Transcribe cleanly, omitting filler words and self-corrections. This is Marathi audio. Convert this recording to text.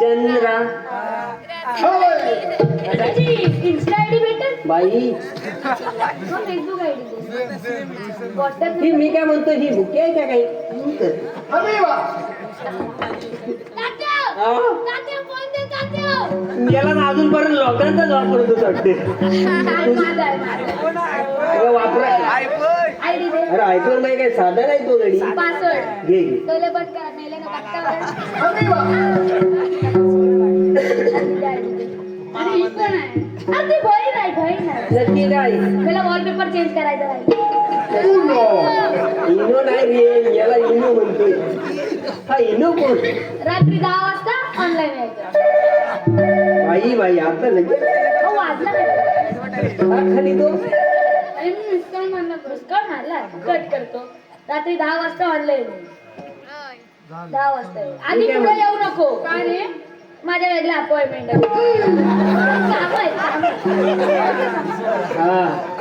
चंद्रा इंस्टा आयडी भेटेल बाई फेसबुक आयडी ही मी काय म्हणतो ही बुके आहे का काही याला ना अजूनपर्यंत लोकांचाच वापरतोच वाटते वापरा अरे आयफोन मध्ये काय साधा नाही तो गडी पासवर्ड घे घे पहिले बंद करा मेले ना आणि ही पण आहे अरे ती बहीण आहे नक्की काय मला वॉलपेपर चेंज करायचा राहिला इनो नाही रे याला इनो म्हणतोय हा इनो कोण रात्री 10 वाजता ऑनलाईन यायचं बाई बाई आता लगेच हो वाजला खाली तो आणि मी मिसकॉल मारला कट करतो रात्री 10 वाजता ऑनलाईन 10 वाजता ये. आधी पुढे येऊ नको काय रे माझ्या वेगळ्या अपॉइंटमेंट आहे हा